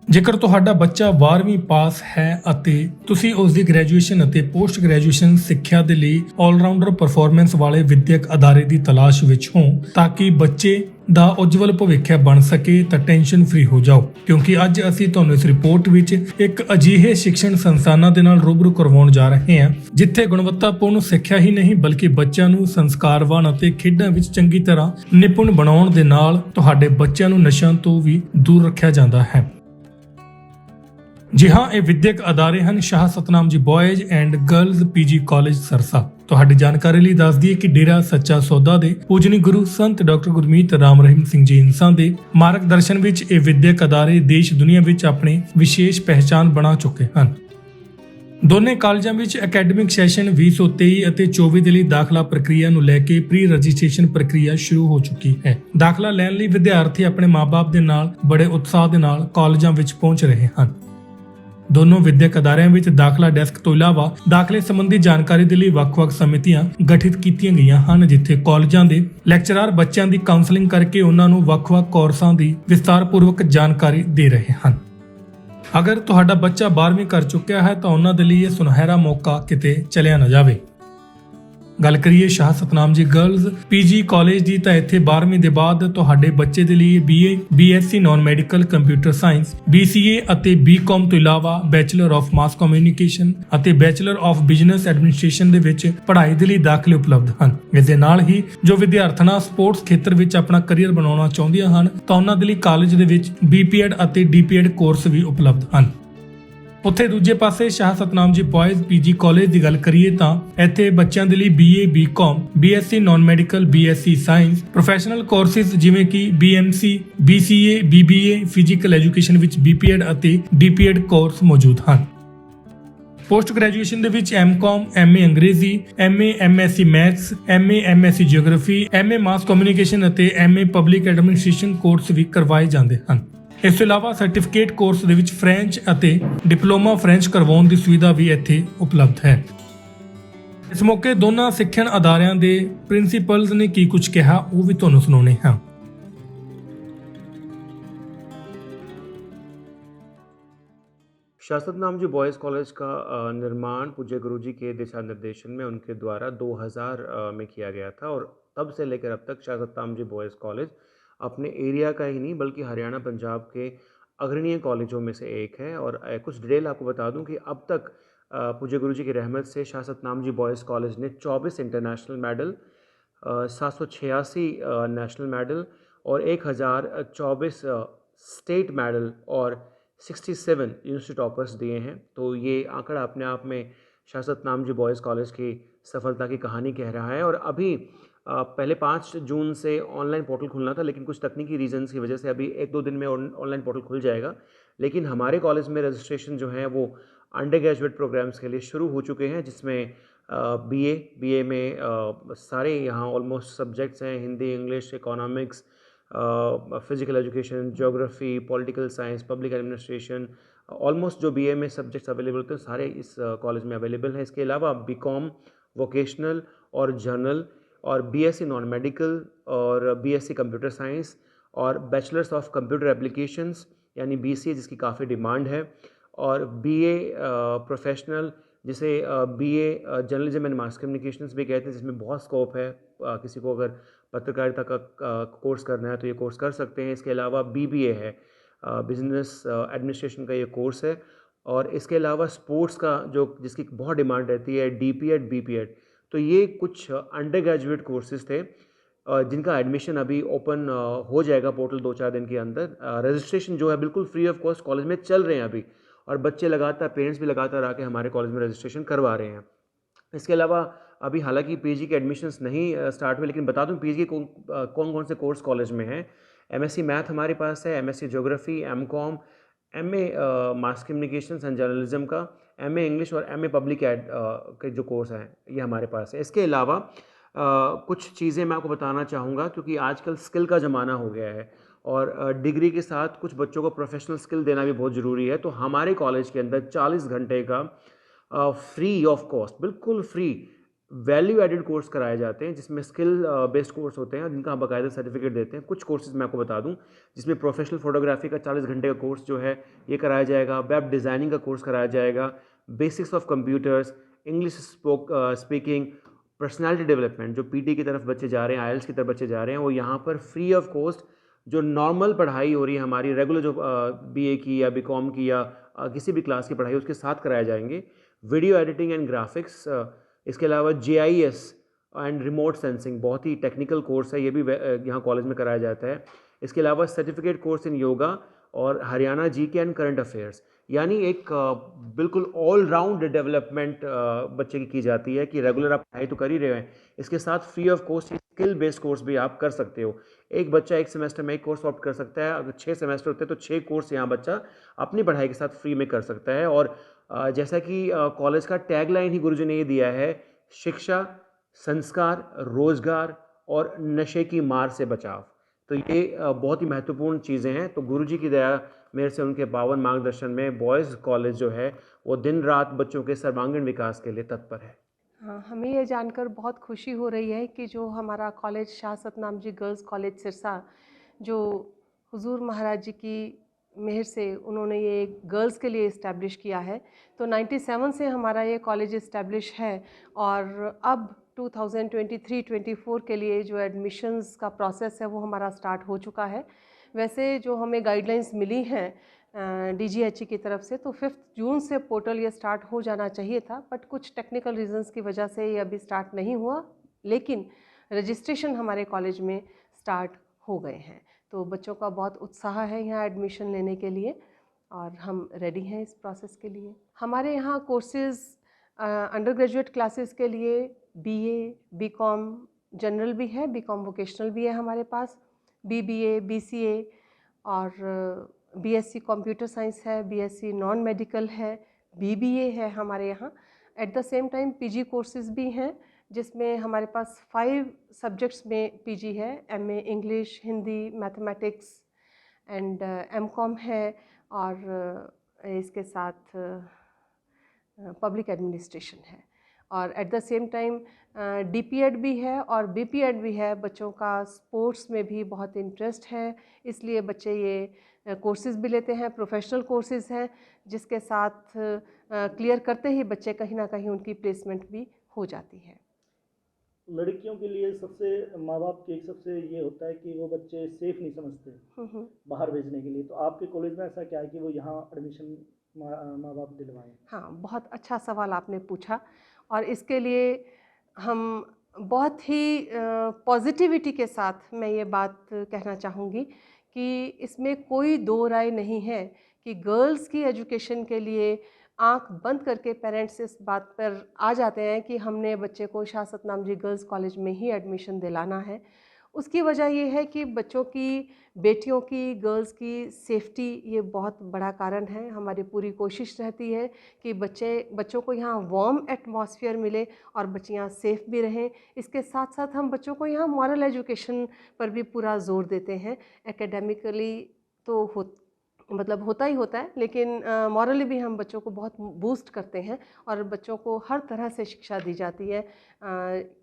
ਜੇਕਰ ਤੁਹਾਡਾ ਬੱਚਾ 12ਵੀਂ ਪਾਸ ਹੈ ਅਤੇ ਤੁਸੀਂ ਉਸ ਦੀ ਗ੍ਰੈਜੂਏਸ਼ਨ ਅਤੇ ਪੋਸਟ ਗ੍ਰੈਜੂਏਸ਼ਨ ਸਿੱਖਿਆ ਦੇ ਲਈ ਆਲਰਾਊਂਡਰ ਪਰਫਾਰਮੈਂਸ ਵਾਲੇ ਵਿਦਿਅਕ ਅਦਾਰੇ ਦੀ ਤਲਾਸ਼ ਵਿੱਚ ਹੋ ਤਾਂ ਕਿ ਬੱਚੇ ਦਾ ਉਜਵਲ ਭਵਿੱਖ ਬਣ ਸਕੇ ਤਾਂ ਟੈਨਸ਼ਨ ਫ੍ਰੀ ਹੋ ਜਾਓ, ਕਿਉਂਕਿ ਅੱਜ ਅਸੀਂ ਤੁਹਾਨੂੰ ਇਸ ਰਿਪੋਰਟ ਵਿੱਚ ਇੱਕ ਅਜਿਹੇ ਸਿੱਖਣ ਸੰਸਥਾਨਾਂ ਦੇ ਨਾਲ ਰੂਬਰੂ ਕਰਵਾਉਣ ਜਾ ਰਹੇ ਹਾਂ ਜਿੱਥੇ ਗੁਣਵੱਤਾਪੂਰਨ ਸਿੱਖਿਆ ਹੀ ਨਹੀਂ ਬਲਕਿ ਬੱਚਿਆਂ ਨੂੰ ਸੰਸਕਾਰਵਾਨ ਅਤੇ ਖੇਡਾਂ ਵਿੱਚ ਚੰਗੀ ਤਰ੍ਹਾਂ ਨਿਪੁੰਨ ਬਣਾਉਣ ਦੇ ਨਾਲ ਤੁਹਾਡੇ ਬੱਚਿਆਂ ਨੂੰ ਨਸ਼ਿਆਂ ਤੋਂ ਵੀ ਦੂਰ ਰੱਖਿਆ ਜਾਂਦਾ ਹੈ। ਜੀ ਹਾਂ, ਇਹ ਵਿਦਿਅਕ ਅਦਾਰੇ ਹਨ Shah Satnam ji boys and girls PG college Sirsa. ਤੁਹਾਡੀ ਜਾਣਕਾਰੀ ਲਈ ਦੱਸ ਦਈਏ ਕਿ ਡੇਰਾ ਸੱਚਾ ਸੌਦਾ ਦੇ ਪੂਜਨੀ ਗੁਰੂ ਸੰਤ ਡਾਕਟਰ ਗੁਰਮੀਤ ਰਾਮ ਰਹੀਮ ਸਿੰਘ ਜੀ ਇੰਸਾਂ ਦੇ ਮਾਰਗਦਰਸ਼ਨ ਵਿੱਚ ਇਹ ਵਿਦਿਅਕ ਅਦਾਰੇ ਦੇਸ਼ ਦੁਨੀਆ ਵਿੱਚ ਆਪਣੀ ਵਿਸ਼ੇਸ਼ ਪਹਿਚਾਣ ਬਣਾ ਚੁੱਕੇ ਹਨ। ਦੋਨੇ ਕਾਲਜਾਂ ਵਿੱਚ ਅਕੈਡਮਿਕ ਸੈਸ਼ਨ 2023 ਅਤੇ 24 ਦੇ ਲਈ ਦਾਖਲਾ ਪ੍ਰਕਿਰਿਆ ਨੂੰ ਲੈ ਕੇ ਪ੍ਰੀ ਰਜਿਸਟ੍ਰੇਸ਼ਨ ਪ੍ਰਕਿਰਿਆ ਸ਼ੁਰੂ ਹੋ ਚੁੱਕੀ ਹੈ। ਦਾਖਲਾ ਲੈਣ ਲਈ ਵਿਦਿਆਰਥੀ ਆਪਣੇ ਮਾਪੇ ਦੇ ਨਾਲ ਬੜੇ ਉਤਸ਼ਾਹ ਦੇ ਨਾਲ ਕਾਲਜਾਂ ਵਿੱਚ ਪਹੁੰਚ ਰਹੇ ਹਨ। ਦੋਨੋਂ ਵਿਦਿਅਕ ਅਦਾਰਿਆਂ ਵਿੱਚ ਦਾਖਲਾ ਡੈਸਕ ਤੋਂ ਇਲਾਵਾ ਦਾਖਲੇ ਸੰਬੰਧੀ ਜਾਣਕਾਰੀ ਦੇ ਲਈ ਵੱਖ-ਵੱਖ ਸਮਿਤੀਆਂ ਗਠਿਤ ਕੀਤੀਆਂ ਗਈਆਂ ਹਨ ਜਿੱਥੇ ਕਾਲਜਾਂ ਦੇ ਲੈਕਚਰਰ ਬੱਚਿਆਂ ਦੀ ਕਾਉਂਸਲਿੰਗ ਕਰਕੇ ਉਹਨਾਂ ਨੂੰ ਵੱਖ-ਵੱਖ ਕੋਰਸਾਂ ਦੀ ਵਿਸਤਾਰਪੂਰਵਕ ਜਾਣਕਾਰੀ ਦੇ ਰਹੇ ਹਨ। ਅਗਰ ਤੁਹਾਡਾ ਬੱਚਾ 12ਵੀਂ ਕਰ ਚੁੱਕਿਆ ਹੈ ਤਾਂ ਉਹਨਾਂ ਦੇ ਲਈ ਇਹ ਸੁਨਹਿਰਾ ਮੌਕਾ ਕਿਤੇ ਚਲਿਆ ਨਾ ਜਾਵੇ। ਗੱਲ ਕਰੀਏ ਸ਼ਾਹ ਸਤਨਾਮ ਜੀ ਗਰਲਜ਼ ਪੀਜੀ ਕਾਲਜ ਦੀ ਤਾਂ ਇੱਥੇ 12ਵੀਂ ਦੇ ਬਾਅਦ ਤੁਹਾਡੇ ਬੱਚੇ ਦੇ ਲਈ BA, BSc non medical computer science, BCA ਅਤੇ BCom ਤੋਂ ਇਲਾਵਾ ਬੈਚਲਰ ਆਫ ਮਾਸ ਕਮਿਊਨੀਕੇਸ਼ਨ ਅਤੇ ਬੈਚਲਰ ਆਫ ਬਿਜ਼ਨਸ ਐਡਮਿਨਿਸਟ੍ਰੇਸ਼ਨ ਦੇ ਵਿੱਚ ਪੜ੍ਹਾਈ ਦੇ ਲਈ ਦਾਖਲੇ ਉਪਲਬਧ ਹਨ। ਇਸ ਦੇ ਨਾਲ ਹੀ ਜੋ ਵਿਦਿਆਰਥਣਾਂ ਸਪੋਰਟਸ ਖੇਤਰ ਵਿੱਚ ਆਪਣਾ ਕੈਰੀਅਰ ਬਣਾਉਣਾ ਚਾਹੁੰਦੀਆਂ ਹਨ ਤਾਂ ਉਹਨਾਂ ਦੇ ਲਈ ਕਾਲਜ ਦੇ ਵਿੱਚ BPEd ਅਤੇ DPEd ਕੋਰਸ ਵੀ ਉਪਲਬਧ ਹਨ। ਉੱਥੇ ਦੂਜੇ ਪਾਸੇ ਸ਼ਾਹ ਸਤਨਾਮ ਜੀ ਬॉयਜ਼ ਪੀਜੀ ਕਾਲਜ ਦੀ ਗੱਲ ਕਰੀਏ ਤਾਂ ਇੱਥੇ ਬੱਚਿਆਂ ਦੇ ਲਈ BA, BCom, BSc non medical, BSc science, professional courses ਜਿਵੇਂ ਕਿ BMC, BCA, BBA, physical education ਵਿੱਚ BPEd ਅਤੇ DPEd ਕੋਰਸ ਮੌਜੂਦ ਹਨ। ਪੋਸਟ ਗ੍ਰੈਜੂਏਸ਼ਨ ਦੇ ਵਿੱਚ MCom, MA ਅੰਗਰੇਜ਼ੀ, MA MSc maths, MA MSc geography, MA ਮਾਸ ਕਮਿਊਨੀਕੇਸ਼ਨ ਅਤੇ MA ਪਬਲਿਕ ਐਡਮਿਨਿਸਟ੍ਰੇਸ਼ਨ ਕੋਰਸ ਵੀ ਕਰਵਾਏ ਜਾਂਦੇ ਹਨ। ਇਸ ਤੋਂ ਇਲਾਵਾ ਸਰਟੀਫਿਕੇਟ ਕੋਰਸ ਦੇ ਵਿੱਚ ਫ੍ਰੈਂਚ ਅਤੇ ਡਿਪਲੋਮਾ ਫ੍ਰੈਂਚ ਕਰਵਾਉਣ ਦੀ ਸੁਵਿਧਾ ਵੀ ਇੱਥੇ ਉਪਲਬਧ ਹੈ। ਇਸ ਮੌਕੇ ਦੋਨਾਂ ਸਿੱਖਣ ਅਦਾਰਿਆਂ ਦੇ ਪ੍ਰਿੰਸੀਪਲਸ ਨੇ ਕੀ ਕੁਝ ਕਿਹਾ ਉਹ ਵੀ ਤੁਹਾਨੂੰ ਸੁਣਾਉਣੇ ਹਾਂ। शाह सतनाम जी बॉयज़ कॉलेज का निर्माण पूज्य गुरु जी के दिशा निर्देशन में उनके द्वारा 2000 में किया गया था और तब से लेकर अब तक शाह सतनाम जी बॉयज़ कॉलेज अपने एरिया का ही नहीं बल्कि हरियाणा पंजाब के अग्रणीय कॉलेजों में से एक है। और कुछ डिटेल आपको बता दूं कि अब तक पूज्य गुरु जी की रहमत से शाह सतनाम जी बॉयज़ कॉलेज ने 24 इंटरनेशनल मेडल, 786 नेशनल मेडल और 1024 स्टेट मेडल और 67 यूनिवर्सिटी टॉपर्स दिए हैं। तो ये आंकड़ा अपने आप में शाह सतनाम जी बॉयज़ कॉलेज की सफलता की कहानी कह रहा है। और अभी पहले 5 जून से ऑनलाइन पोर्टल खुलना था लेकिन कुछ तकनीकी रीजंस की वजह से अभी 1-2 दिन में ऑनलाइन पोर्टल खुल जाएगा। लेकिन हमारे कॉलेज में रजिस्ट्रेशन जो है वो अंडर ग्रेजुएट प्रोग्राम्स के लिए शुरू हो चुके हैं जिसमें BA में सारे यहाँ ऑलमोस्ट सब्जेक्ट्स हैं, Hindi, English, economics, physical education, geography, political science, public administration, almost जो BA में सब्जेक्ट्स अवेलेबल होते हैं सारे इस कॉलेज में अवेलेबल हैं। इसके अलावा BCom, वोकेशनल और जर्नल और BSc नॉन मेडिकल और BSc कंप्यूटर साइंस और बैचलर्स ऑफ कंप्यूटर एप्लीकेशंस यानी BCA जिसकी काफ़ी डिमांड है और BA प्रोफेशनल जिसे BA journalism and mass communications भी कहते हैं जिसमें बहुत स्कोप है। किसी को अगर पत्रकारिता का कोर्स करना है तो ये कोर्स कर सकते हैं। इसके अलावा BBA है, बिजनेस एडमिनिस्ट्रेशन का ये कोर्स है। और इसके अलावा स्पोर्ट्स का जो जिसकी बहुत डिमांड रहती है DPEd, BPEd। तो ये कुछ अंडर ग्रेजुएट कोर्सेज़ थे जिनका एडमिशन अभी ओपन हो जाएगा पोर्टल 2-4 दिन के अंदर। रजिस्ट्रेशन जो है बिल्कुल फ्री ऑफ कॉस्ट कॉलेज में चल रहे हैं अभी और बच्चे लगातार, पेरेंट्स भी लगातार आके हमारे कॉलेज में रजिस्ट्रेशन करवा रहे हैं। इसके अलावा अभी हालांकि PG के एडमिशन्स नहीं स्टार्ट हुए लेकिन बता दूं PG के कौन कौन से कोर्स कॉलेज में हैं। MSc मैथ हमारे पास है, MSc geography, MCom, MA mass communications and journalism का, MA इंग्लिश और MA पब्लिक एड के जो कोर्स हैं ये हमारे पास है। इसके अलावा कुछ चीज़ें मैं आपको बताना चाहूँगा क्योंकि आजकल स्किल का ज़माना हो गया है और डिग्री के साथ कुछ बच्चों को प्रोफेशनल स्किल देना भी बहुत ज़रूरी है। तो हमारे कॉलेज के अंदर 40 घंटे का फ्री ऑफ कॉस्ट, बिल्कुल फ्री वैल्यू एडेड कोर्स कराए जाते हैं जिसमें स्किल बेस्ड कोर्स होते हैं जिनका हम बाकायदा सर्टिफिकेट देते हैं। कुछ कोर्सेज मैं आपको बता दूं जिसमें प्रोफेशनल फोटोग्राफी का 40 घंटे का कोर्स जो है ये कराया जाएगा, वेब डिज़ाइनिंग का कोर्स कराया जाएगा, basics of computers, English speaking, personality development. जो पीटी की तरफ बच्चे जा रहे हैं, आईएलटीएस की तरफ बच्चे जा रहे हैं, वो यहाँ पर फ्री ऑफ कॉस्ट जो नॉर्मल पढ़ाई हो रही है हमारी रेगुलर जो बीए की या बीकॉम की या किसी भी क्लास की पढ़ाई उसके साथ कराए जाएंगे। वीडियो एडिटिंग एंड ग्राफिक्स, इसके अलावा जीआईएस एंड रिमोट सेंसिंग बहुत ही टेक्निकल कोर्स है, ये भी यहाँ कॉलेज में कराया जाता है। इसके अलावा सर्टिफिकेट कोर्स इन योगा और Haryana GK and current affairs, यानी एक बिल्कुल ऑल राउंड डेवलपमेंट बच्चे की जाती है कि रेगुलर आप पढ़ाई तो कर ही रहे हैं, इसके साथ free of cost skill based course भी आप कर सकते हो। एक बच्चा एक सेमेस्टर में एक कोर्स ऑप्ट कर सकता है, अगर 6 सेमेस्टर होते हैं तो 6 कोर्स यहाँ बच्चा अपनी पढ़ाई के साथ फ्री में कर सकता है। और जैसा कि कॉलेज का टैगलाइन ही गुरुजी ने ये दिया है, शिक्षा, संस्कार, रोजगार और नशे की मार से बचाव। तो ये बहुत ही महत्वपूर्ण चीज़ें हैं। तो गुरुजी की दया मेरे से उनके पावन मार्गदर्शन में बॉयज़ कॉलेज जो है वो दिन रात बच्चों के सर्वांगीण विकास के लिए तत्पर है। हाँ, हमें ये जानकर बहुत खुशी हो रही है कि जो हमारा college Shah Satnam ji girls college Sirsa, जो हुजूर महाराज जी की मेहर से उन्होंने ये गर्ल्स के लिए इस्टेब्लिश किया है। तो 97 से हमारा ये कॉलेज इस्टेब्लिश है और अब 2023-24 के लिए जो एडमिशन्स का प्रोसेस है वो हमारा स्टार्ट हो चुका है। वैसे जो हमें गाइडलाइंस मिली हैं डीजीएचई की तरफ से, तो 5 जून से पोर्टल ये स्टार्ट हो जाना चाहिए था, बट कुछ टेक्निकल रीजंस की वजह से ये अभी स्टार्ट नहीं हुआ, लेकिन रजिस्ट्रेशन हमारे कॉलेज में स्टार्ट हो गए हैं। तो बच्चों का बहुत उत्साह है यहाँ एडमिशन लेने के लिए और हम रेडी हैं इस प्रोसेस के लिए। हमारे यहाँ कोर्सेज़ अंडर ग्रेजुएट क्लासेस के लिए बीए, बीकॉम जनरल भी है, बीकॉम वोकेशनल भी है हमारे पास, बीबीए, बीसीए और बीएससी कंप्यूटर साइंस है, बीएससी नॉन मेडिकल है, बीबीए है हमारे यहाँ। At the same time PG courses भी हैं जिसमें हमारे पास 5 सब्जेक्ट्स में पीजी है, MA English, Hindi, mathematics and MCom है और इसके साथ पब्लिक एडमिनिस्ट्रेशन है। और at the same time DPEd भी है और बीपीएड भी है। बच्चों का स्पोर्ट्स में भी बहुत इंटरेस्ट है, इसलिए बच्चे ये कोर्सेज़ भी लेते हैं। प्रोफेशनल कोर्सेज़ हैं जिसके साथ क्लियर करते ही बच्चे कहीं ना कहीं उनकी प्लेसमेंट भी हो जाती है। लड़कियों के लिए सबसे माँ बाप की एक सबसे ये होता है कि वो बच्चे सेफ नहीं समझते बाहर भेजने के लिए, तो आपके कॉलेज में ऐसा क्या है कि वो यहाँ एडमिशन माँ बाप दिलवाएं? हाँ, बहुत अच्छा सवाल आपने पूछा और इसके लिए हम बहुत ही पॉजिटिविटी के साथ मैं ये बात कहना चाहूँगी कि इसमें कोई दो राय नहीं है कि गर्ल्स की एजुकेशन के लिए आंख बंद करके पेरेंट्स इस बात पर आ जाते हैं कि हमने बच्चे को शाह सतनाम जी गर्ल्स कॉलेज में ही एडमिशन दिलाना है। उसकी वजह ये है कि बच्चों की, बेटियों की, गर्ल्स की सेफ्टी ये बहुत बड़ा कारण है। हमारी पूरी कोशिश रहती है कि बच्चों को यहाँ वार्म एटमॉस्फेयर मिले और बच्चे यहाँ सेफ़ भी रहें। इसके साथ साथ हम बच्चों को यहाँ मॉरल एजुकेशन पर भी पूरा जोर देते हैं। एकेडमिकली तो होता ही होता है, लेकिन मॉरली भी हम बच्चों को बहुत बूस्ट करते हैं और बच्चों को हर तरह से शिक्षा दी जाती है।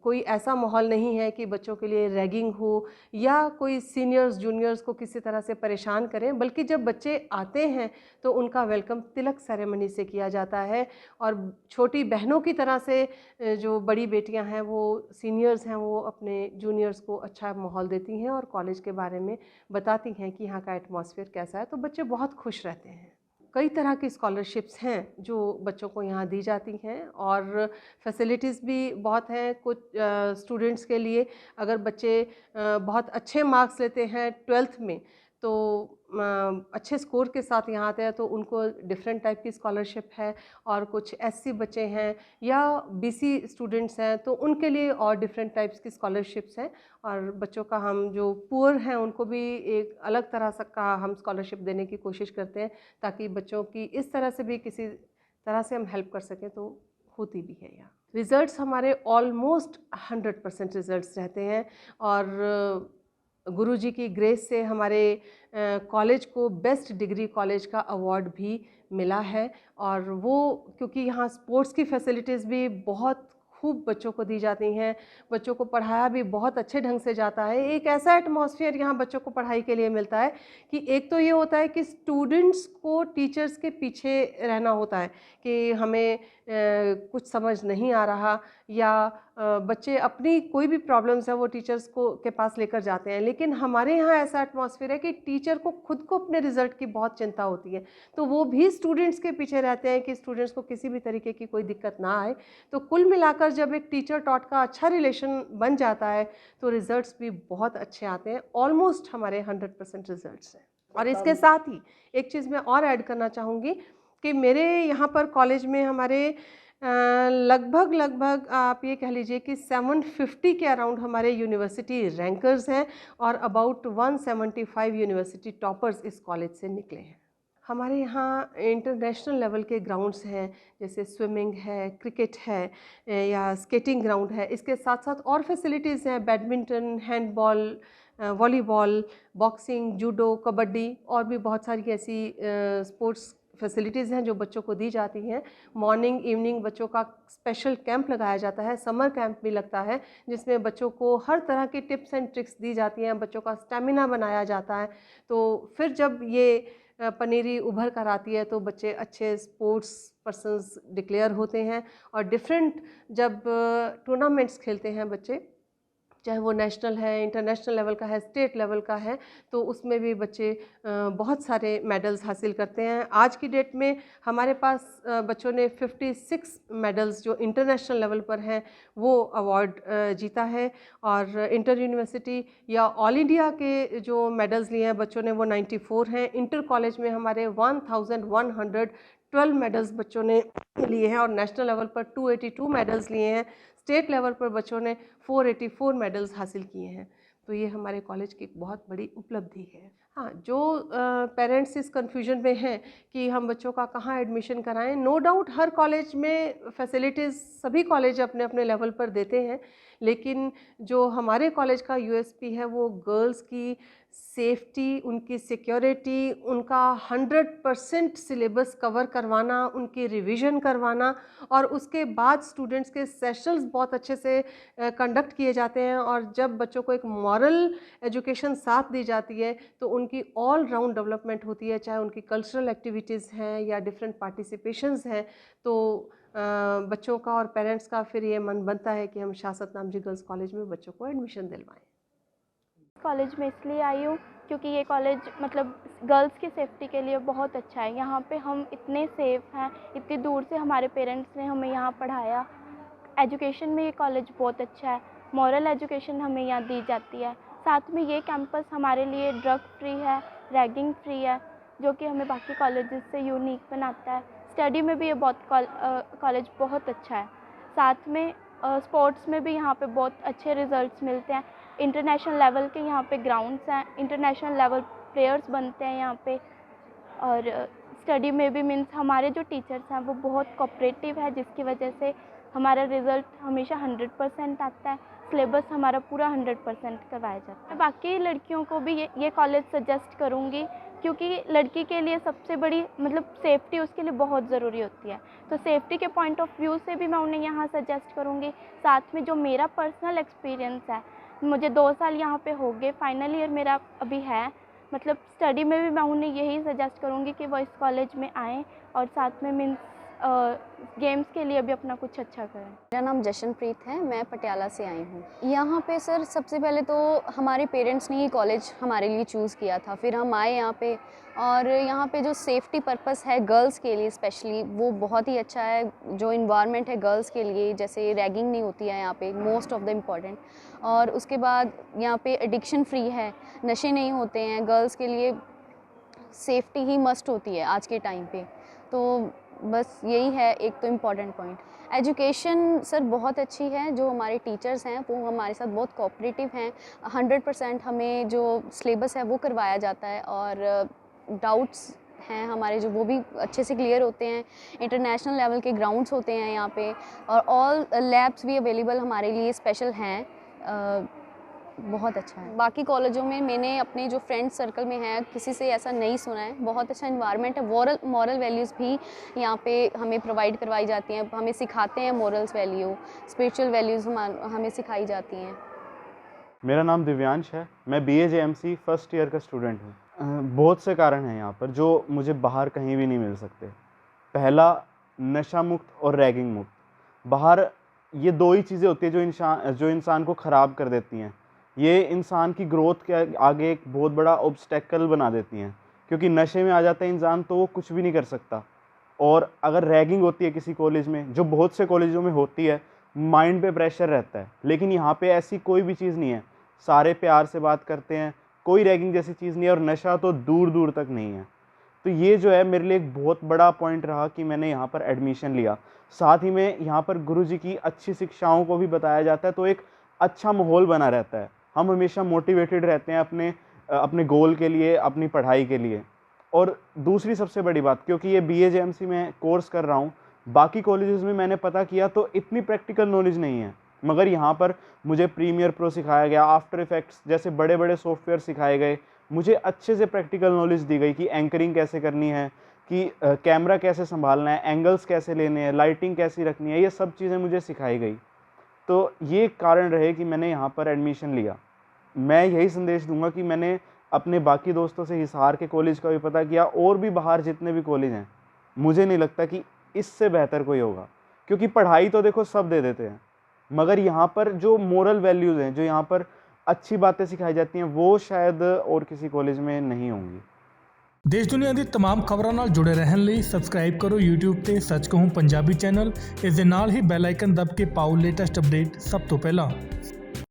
कोई ऐसा माहौल नहीं है कि बच्चों के लिए रैगिंग हो या कोई सीनियर्स जूनियर्स को किसी तरह से परेशान करें, बल्कि जब बच्चे आते हैं तो उनका वेलकम तिलक सेरेमनी से किया जाता है और छोटी बहनों की तरह से जो बड़ी बेटियां हैं वो सीनियर्स हैं वो अपने जूनियर्स को अच्छा माहौल देती हैं और कॉलेज के बारे में बताती हैं कि यहाँ का एटमॉस्फेयर कैसा है। तो बच्चे बहुत खुश रहते हैं। कई तरह की स्कॉलरशिप्स हैं जो बच्चों को यहाँ दी जाती हैं और फैसिलिटीज़ भी बहुत हैं। कुछ स्टूडेंट्स के लिए अगर बच्चे बहुत अच्छे मार्क्स लेते हैं 12th में तो अच्छे स्कोर के साथ यहाँ आते हैं तो उनको डिफरेंट टाइप की स्कॉलरशिप है, और कुछ एससी बच्चे हैं या बीसी स्टूडेंट्स हैं तो उनके लिए और डिफरेंट टाइप्स की स्कॉलरशिप्स हैं। और बच्चों का हम जो पुअर हैं उनको भी एक अलग तरह से का हम स्कॉलरशिप देने की कोशिश करते हैं ताकि बच्चों की इस तरह से भी किसी तरह से हम हेल्प कर सकें, तो होती भी है यहाँ। रिज़ल्ट्स हमारे ऑलमोस्ट 100% रिज़ल्ट्स रहते हैं और गुरुजी की ग्रेस से हमारे कॉलेज को बेस्ट डिग्री कॉलेज का अवार्ड भी मिला है। और वो क्योंकि यहाँ स्पोर्ट्स की फैसिलिटीज़ भी बहुत खूब बच्चों को दी जाती हैं। बच्चों को पढ़ाया भी बहुत अच्छे ढंग से जाता है। एक ऐसा एटमॉस्फेयर यहाँ बच्चों को पढ़ाई के लिए मिलता है कि एक तो ये होता है कि स्टूडेंट्स को टीचर्स के पीछे रहना होता है कि हमें कुछ समझ नहीं आ रहा, या बच्चे अपनी कोई भी प्रॉब्लम्स है वो टीचर्स को के पास लेकर जाते हैं। लेकिन हमारे यहाँ ऐसा एटमॉस्फेयर है कि टीचर को खुद को अपने रिजल्ट की बहुत चिंता होती है, तो वो भी स्टूडेंट्स के पीछे रहते हैं कि स्टूडेंट्स को किसी भी तरीके की कोई दिक्कत ना आए। तो कुल मिलाकर जब एक टीचर टॉट का अच्छा रिलेशन बन जाता है तो रिजल्ट्स भी बहुत अच्छे आते हैं। ऑलमोस्ट हमारे 100% रिजल्ट्स हैं। और इसके साथ ही एक चीज़ मैं और ऐड करना चाहूँगी कि मेरे यहाँ पर कॉलेज में हमारे लगभग आप ये कह लीजिए कि 750 के अराउंड हमारे यूनिवर्सिटी रैंकर्स हैं और अबाउट 175 यूनिवर्सिटी टॉपर्स इस कॉलेज से निकले हैं। हमारे यहाँ इंटरनेशनल लेवल के ग्राउंड्स हैं, जैसे स्विमिंग है, क्रिकेट है या स्केटिंग ग्राउंड है। इसके साथ साथ और फैसिलिटीज़ हैं, badminton, handball, volleyball, boxing, judo, kabaddi और भी बहुत सारी ऐसी स्पोर्ट्स फैसिलिटीज़ हैं जो बच्चों को दी जाती हैं। मॉर्निंग इवनिंग बच्चों का स्पेशल कैंप लगाया जाता है, समर कैंप भी लगता है, जिसमें बच्चों को हर तरह की टिप्स एंड ट्रिक्स दी जाती हैं, बच्चों का स्टेमिना बनाया जाता है। तो फिर जब ये पनीरी उभर कर आती है तो बच्चे अच्छे स्पोर्ट्स पर्सन्स डिक्लेयर होते हैं और डिफरेंट जब टूर्नामेंट्स खेलते हैं बच्चे, चाहे वो नेशनल है, इंटरनेशनल लेवल का है, स्टेट लेवल का है, तो उसमें भी बच्चे बहुत सारे मेडल्स हासिल करते हैं। आज की डेट में हमारे पास बच्चों ने 56 मेडल्स जो इंटरनेशनल लेवल पर हैं वो अवार्ड जीता है, और इंटर यूनिवर्सिटी या ऑल इंडिया के जो मेडल्स लिए हैं बच्चों ने वो 94 हैं। इंटर कॉलेज में हमारे 1112 मेडल्स बच्चों ने लिए हैं और नेशनल लेवल पर 282 मेडल्स लिए हैं। स्टेट लेवल पर बच्चों ने 484 मेडल्स हासिल किए हैं। तो ये हमारे कॉलेज की एक बहुत बड़ी उपलब्धि है। हाँ, जो पेरेंट्स इस कन्फ्यूजन में हैं कि हम बच्चों का कहाँ एडमिशन कराएं, नो डाउट हर कॉलेज में फैसिलिटीज़ सभी कॉलेज अपने अपने लेवल पर देते हैं, लेकिन जो हमारे कॉलेज का यूएसपी है वो गर्ल्स की सेफ्टी, उनकी सिक्योरिटी, उनका 100% सिलेबस कवर करवाना, उनकी रिवीजन करवाना, और उसके बाद स्टूडेंट्स के सेशंस बहुत अच्छे से कंडक्ट किए जाते हैं। और जब बच्चों को एक मॉरल एजुकेशन साथ दी जाती है तो उनकी ऑल राउंड डेवलपमेंट होती है, चाहे उनकी कल्चरल एक्टिविटीज़ हैं या डिफरेंट पार्टिसिपेशंस हैं। तो बच्चों का और पेरेंट्स का फिर ये मन बनता है कि हम शासत नामजी गर्ल्स कॉलेज में बच्चों को एडमिशन दिलवाएं। कॉलेज में इसलिए आई हूँ क्योंकि ये कॉलेज मतलब गर्ल्स की सेफ्टी के लिए बहुत अच्छा है। यहाँ पे हम इतने सेफ हैं, इतनी दूर से हमारे पेरेंट्स ने हमें यहाँ पढ़ाया। एजुकेशन में ये कॉलेज बहुत अच्छा है, मॉरल एजुकेशन हमें यहाँ दी जाती है। साथ में ये कैंपस हमारे लिए ड्रग फ्री है, रैगिंग फ्री है, जो कि हमें बाकी कॉलेजेस से यूनिक बनाता है। स्टडी में भी ये कॉलेज बहुत अच्छा है। साथ में स्पोर्ट्स में भी यहाँ पे बहुत अच्छे रिजल्ट्स मिलते हैं। इंटरनेशनल लेवल के यहाँ पे ग्राउंड्स हैं, इंटरनेशनल लेवल प्लेयर्स बनते हैं यहाँ पे। और स्टडी में भी मीन्स हमारे जो टीचर्स हैं वो बहुत कोऑपरेटिव है, जिसकी वजह से हमारा रिज़ल्ट हमेशा 100% आता है। सिलेबस हमारा पूरा 100% करवाया जाता है। बाकी लड़कियों को भी ये कॉलेज सजेस्ट करूँगी, क्योंकि लड़की के लिए सबसे बड़ी मतलब सेफ्टी उसके लिए बहुत ज़रूरी होती है। तो सेफ्टी के पॉइंट ऑफ व्यू से भी मैं उन्हें यहाँ सजेस्ट करूँगी। साथ में जो मेरा पर्सनल एक्सपीरियंस है, मुझे 2 साल यहाँ पे हो गए, फाइनल ईयर मेरा अभी है, मतलब स्टडी में भी मैं उन्हें यही सजेस्ट करूँगी कि वो इस कॉलेज में आएँ और साथ में मीन्स गेम्स के लिए भी अपना कुछ अच्छा करें। मेरा नाम जशनप्रीत है, मैं पटियाला से आई हूँ। यहाँ पे सर सबसे पहले तो हमारे पेरेंट्स ने ये कॉलेज हमारे लिए चूज़ किया था, फिर हम आए यहाँ पे, और यहाँ पे जो सेफ्टी पर्पस है गर्ल्स के लिए स्पेशली वो बहुत ही अच्छा है। जो इन्वायरमेंट है गर्ल्स के लिए, जैसे रैगिंग नहीं होती है यहाँ पे, मोस्ट ऑफ द इम्पॉर्टेंट। और उसके बाद यहाँ पे एडिक्शन फ्री है, नशे नहीं होते हैं। गर्ल्स के लिए सेफ्टी ही मस्ट होती है आज के टाइम पे। तो बस यही है एक तो इम्पॉर्टेंट पॉइंट। एजुकेशन सर बहुत अच्छी है, जो हमारे टीचर्स हैं वो हमारे साथ बहुत कोऑपरेटिव हैं। 100% हमें जो सिलेबस है वो करवाया जाता है, और डाउट्स हैं हमारे जो वो भी अच्छे से क्लियर होते हैं। इंटरनेशनल लेवल के ग्राउंड्स होते हैं यहाँ पे, और ऑल लैब्स भी अवेलेबल हमारे लिए स्पेशल हैं। बहुत अच्छा है। बाकी कॉलेजों में मैंने अपने जो फ्रेंड सर्कल में है किसी से ऐसा नहीं सुना है। बहुत अच्छा इन्वायरमेंट है। मॉरल वैल्यूज़ भी यहाँ पे हमें प्रोवाइड करवाई जाती हैं, हमें सिखाते हैं मॉरल्स वैल्यू, स्पिरिचुअल वैल्यूज़ हमें सिखाई जाती हैं। मेरा नाम दिव्यांश है। मैं BA-JMC फर्स्ट ईयर का स्टूडेंट हूँ। बहुत से कारण हैं यहाँ पर जो मुझे बाहर कहीं भी नहीं मिल सकते। पहला, नशा मुक्त और रैगिंग मुक्त। बाहर ये दो ही चीज़ें होती है जो इंसान को ख़राब कर देती हैं। ये इंसान की ग्रोथ के आगे एक बहुत बड़ा ऑब्स्टेकल बना देती हैं, क्योंकि नशे में आ जाता है इंसान तो वो कुछ भी नहीं कर सकता। और अगर रैगिंग होती है किसी कॉलेज में, जो बहुत से कॉलेजों में होती है, माइंड पे प्रेशर रहता है, लेकिन यहाँ पे ऐसी कोई भी चीज़ नहीं है। सारे प्यार से बात करते हैं, कोई रैगिंग जैसी चीज़ नहीं है, और नशा तो दूर दूर तक नहीं है। तो ये जो है मेरे लिए एक बहुत बड़ा पॉइंट रहा कि मैंने यहाँ पर एडमिशन लिया। साथ ही में यहाँ पर गुरुजी की अच्छी शिक्षाओं को भी बताया जाता है, तो एक अच्छा माहौल बना रहता है। हम हमेशा मोटिवेटेड रहते हैं अपने गोल के लिए, अपनी पढ़ाई के लिए। और दूसरी सबसे बड़ी बात, क्योंकि ये BA-JMC में कोर्स कर रहा हूँ, बाकी कॉलेजेस में मैंने पता किया तो इतनी प्रैक्टिकल नॉलेज नहीं है, मगर यहाँ पर मुझे प्रीमियर प्रो सिखाया गया, आफ्टर इफेक्ट्स जैसे बड़े बड़े सॉफ्टवेयर सिखाए गए। मुझे अच्छे से प्रैक्टिकल नॉलेज दी गई कि एंकरिंग कैसे करनी है, कि कैमरा कैसे संभालना है, एंगल्स कैसे लेने हैं, लाइटिंग कैसी रखनी है, ये सब चीज़ें मुझे सिखाई गई। तो ये कारण रहे कि मैंने यहाँ पर एडमिशन लिया। मैं यही संदेश दूंगा कि मैंने अपने बाकी दोस्तों से हिसार के कॉलेज का भी पता किया, और भी बाहर जितने भी कॉलेज हैं, मुझे नहीं लगता कि इससे बेहतर कोई होगा। क्योंकि पढ़ाई तो देखो सब दे देते हैं, मगर यहाँ पर जो मोरल वैल्यूज़ हैं, जो यहाँ पर अच्छी बातें सिखाई जाती हैं, वो शायद और किसी कॉलेज में नहीं होंगी। देश दुनिया ਦੀ तमाम ਖਬਰਾਂ ਨਾਲ ਜੁੜੇ ਰਹਿਣ ਲਈ ਸਬਸਕ੍ਰਾਈਬ ਕਰੋ YouTube ਤੇ ਸੱਚ ਕਹੂੰ ਪੰਜਾਬੀ ਚੈਨਲ। ਇਸ ਦੇ ਨਾਲ ਹੀ ਬੈਲ ਆਈਕਨ ਦਬ ਕੇ ਪਾਓ ਲੇਟੈਸਟ ਅਪਡੇਟ ਸਭ ਤੋਂ ਪਹਿਲਾਂ।